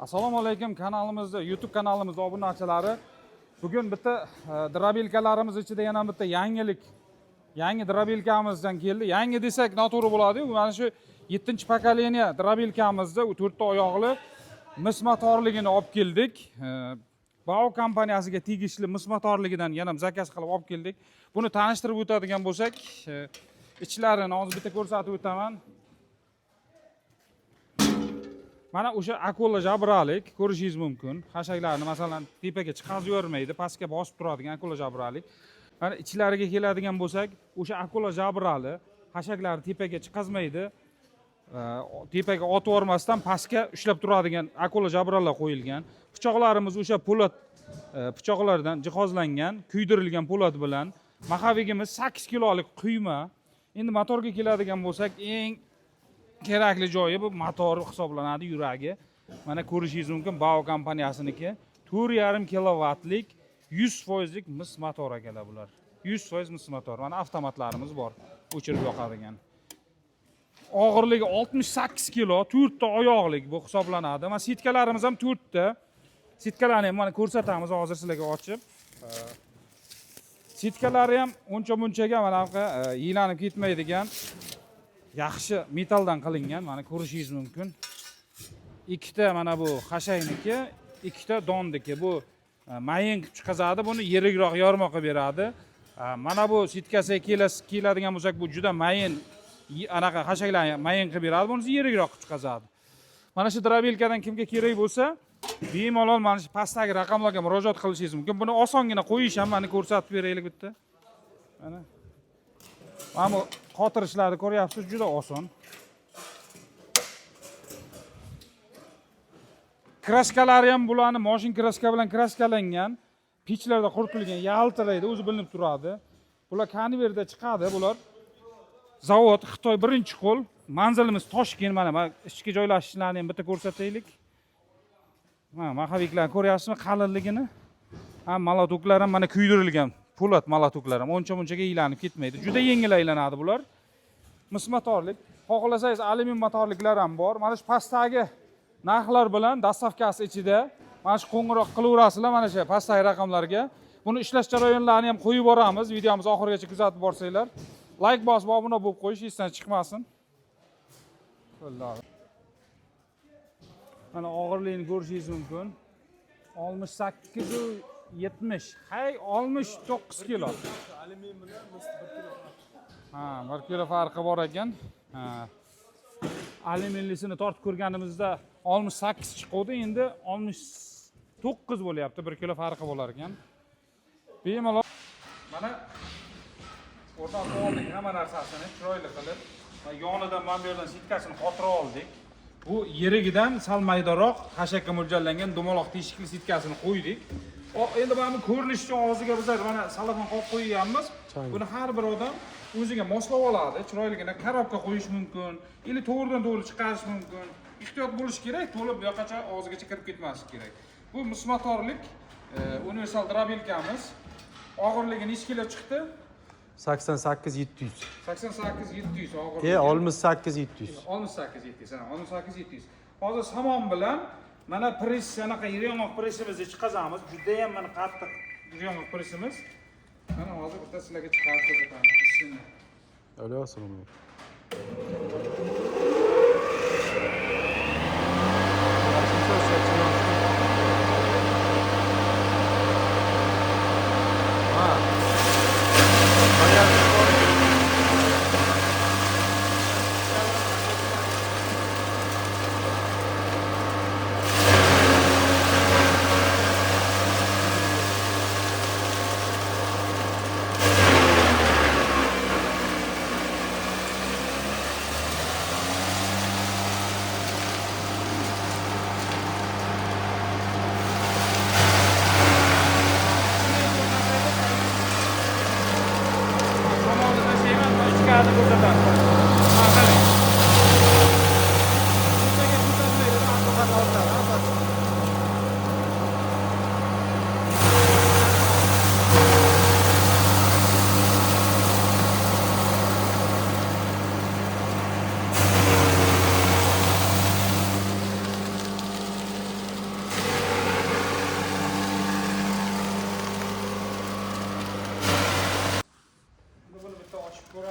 Assalomu alaykum kanalimizda, YouTube kanalimizda obunachilari. Bugun bitta drabilkalarimiz ichida yana bitta yangi drabilkamizdan keldi. Yangi desak noto'g'ri bo'ladi-ku. Mana shu 7-pokoleniya drabilkamizda 4 ta oyoqli mis motorligini olib keldik. Bao kompaniyasiga tegishli mis motorligidan yana zakaz qilib olib keldik. Buni tanishtirib o'tadigan bo'lsak, ichlarini hozir bitta ko'rsatib o'taman. Mana o'sha Akula jabralik ko'rishingiz mumkin. Xashaklarni masalan tepaga chiqazib yormaydi, pastga bosib turadigan Akula jabralik. Mana ichlariga keladigan bo'lsak, o'sha Akula jabrali xashaklarni tepaga chiqazmaydi. Tepaga otib yormasdan pastga ushlab turadigan Akula jabrallar qo'yilgan. Pichoqlarimiz o'sha po'lat pichoqlardan jihozlangan, kuydirilgan po'lat bilan. Maxavigimiz 8 kilolik quyma. Endi motorga keladigan bo'lsak, eng kerakli joyi bu motor hisoblanadi, yuragi. Mana ko'rishingiz mumkin, Bao kompaniyasiniki 4,5 kilovatlik 100% lik mis motor akalar bular. 100% mis motor. Mana avtomatlarimiz bor, o'chirib yoqadigan. Og'irligi 68 kilo, 4 ta oyoqlik bu hisoblanadi. Mana sitkalarimiz ham 4 ta. Sitkalarni ham mana ko'rsatamiz hozir sizlarga ochib. Sitkalari ham uncha-munchaga mana bu yeylanib ketmaydigan yaxshi metaldan qilingan. Mana ko'rishingiz mumkin. Ikkita mana bu xashayniki, ikkita donniki. Bu mayin qilib chiqazadi, buni yirikroq yormoqqa beradi. Mana bu sitkasiga keladigan bo'lsak, bu juda mayin, anaqa xashaklarni mayin qilib beradi, bunisi yirikroq qilib chiqazadi. Mana shu drabilkadan kimga kerak bo'lsa, bemalol mana shu pastdagi raqamlarga murojaat qilishingiz mumkin. Buni osongina qo'yish ham mana ko'rsatib beraylik bitta. Mana bu qotirishlarni ko'ryapsiz, juda oson. Kraskalari ham bularni mashin kraska bilan kraskalangan, pechlarda quritilgan, yaltiraydi, o'zi bilinib turadi. Bular konvertda chiqadi, bular zavod Xitoy birinchi qo'l. Manzilimiz Toshkent. Mana ichki joylashishlarni ham bitta ko'rsataylik. Mana maxaviklarni ko'ryapsizmi, qalinligini? Malotuklar ham mana kuydirilgan. Po'lat malotuklar ham uncha-munchaga aylanib ketmaydi. Juda yengil aylanadi bular. Mis motorlik. Xohlasangiz alyumin motorliklar ham bor. Mana shu pastdagi narxlar bilan dastavkasi ichida mana shu qo'ng'iroq qilaverasizlar mana shu pastdagi raqamlarga. Buni ishlash jarayonlarini ham qo'yib boramiz. Videomiz oxirigacha kuzatib borsanglar. Like bosib, obuna bo'lib qo'yish esdan chiqmasin. Mana og'irligini ko'rishingiz mumkin. 68 70. Hay 69 kilo. Alyumin bilan 1 kilo farqi bor ekan. Alyuminlisini tortib ko'rganimizda 68 chiqdi, endi 69 bo'lyapti. 1 kilo farqi bo'lar ekan. Bemalol mana o'rtaga oldik hamma narsasini chiroyli qilib. Yonidan mana bu yerdan sitkasini qotira oldik. Bu yerigidan sal maydaroq xashakka mo'ljallangan dumaloq teshikli sitkasini qo'ydik. Endi mana ko'rinish uchun og'ziga bizlar mana salafon qo'yib qo'yganmiz. Buni har bir odam o'ziga moslab oladi. Chiroyligina karobka qo'yish mumkin, yoki to'g'ridan-to'g'ri chiqarish mumkin. Ehtiyot bo'lish kerak, to'lib bu yoqqacha og'zigacha kirib ketmasligi kerak. Bu mis motorlik universal drabilkamiz. Og'irligi necha kilo chiqdi? 88 700. 88 700 og'irligi. 68 700. 68 700. 68 700. Hozir somon bilan mana press, anaqa yong'oq pressimizni chiqazamiz. Juda ham mana qattiq yong'oq pressimiz. Mana hozir bitta sizlarga chiqarib ko'rsataman. Bismillah. Assalomu alaykum.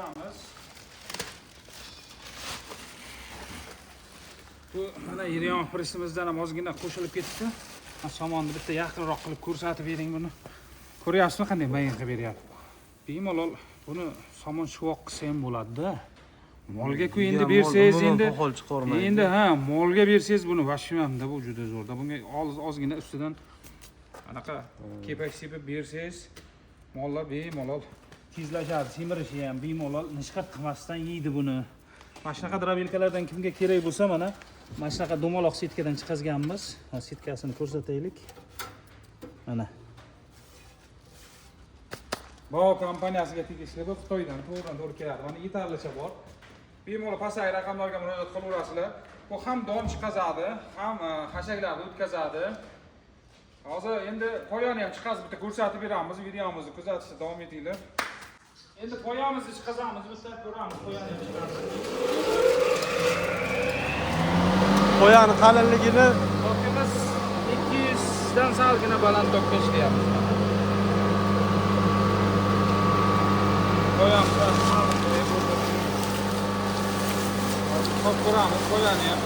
beramiz. Bu mana yeryon pressimizdan ham ozgina qo'shilib ketdi. Somonni bitta yaqinroq qilib ko'rsatib bering buni. Ko'ryapsizmi qanday mayin qilib beryapti? Bemalol buni somon shuvoq qilsa ham bo'ladi-da. Molga-ku endi bersangiz endi ha, molga bersangiz buni vashimamda bu juda zo'rda. Bunga ozgina ustidan anaqa kepak sepib bersangiz, mollar bemalol tezlashadi, semirishi ham bemalol nishqat qilmasdan yeydi buni. Mana shunaqa drabelkalardan kimga kerak bo'lsa mana shunaqa dumaloq setkadan chiqazganmiz. Setkasini ko'rsataylik. Mana. Bao kompaniyasiga tegishli bu Xitoydan to'g'ridan-to'g'ri keladi. Mana yetarlicha bor. Bemalol pastdagi raqamlarga murojaat qilaverasizlar. Bu ham don chiqazadi, ham hashaklarni o'tkazadi. Hozir endi poyani ham chiqazib bitta ko'rsatib beramiz, videomizni kuzatishda davom etinglar. Endi poyamizni chiqazamiz, bitta ko'ramiz poyani ham chiqazib. Qo'yani qalinligini Tokkimiz 200 dan salgina baland tokka ishlayapmiz. Poyan Hop ko'ramiz poyani ham.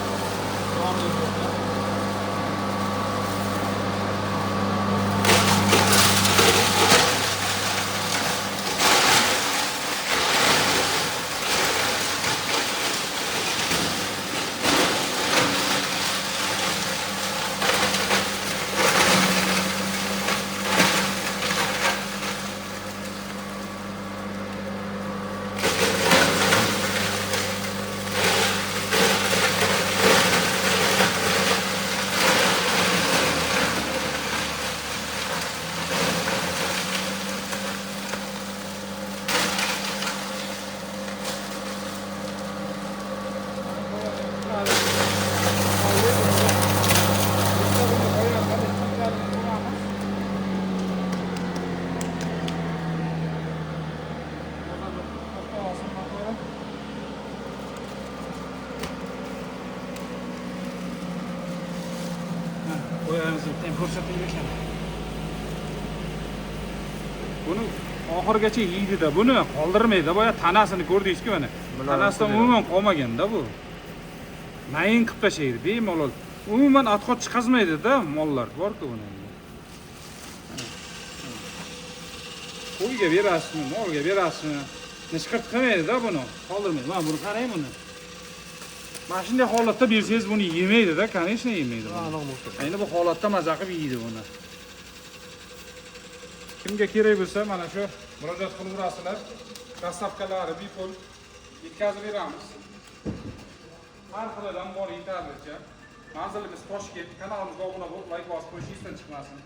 Buni oxirgacha yeydi-da, buni qoldirmaydi. Boya tanasini ko'rdingizku mana. Tanasidan umuman qolmagan-da bu. Mayin qilib tashlaydi bemalol. Umuman atqot chiqazmaydi-da mollar bor-ku buni. Qo'yga berasizmi, molga berasizmi? Nishqirt qilmaydi-da buni, qoldirmaydi. Mana buni qarang buni. Mana shunday holatda bersangiz buni yemaydi-da, конечно yemaydi. Ayni bu holatda maza qilib yeydi buni. Kimga kerak bo'lsa mana shu murojaat qilaverasizlar. Dastavkalari bepul yetkazib beramiz. Har xilidan bor yetarlicha. Manzilimiz Toshkent. Kanalimizga obuna bo'lib, like bosib qo'yishingiz chiqmasin.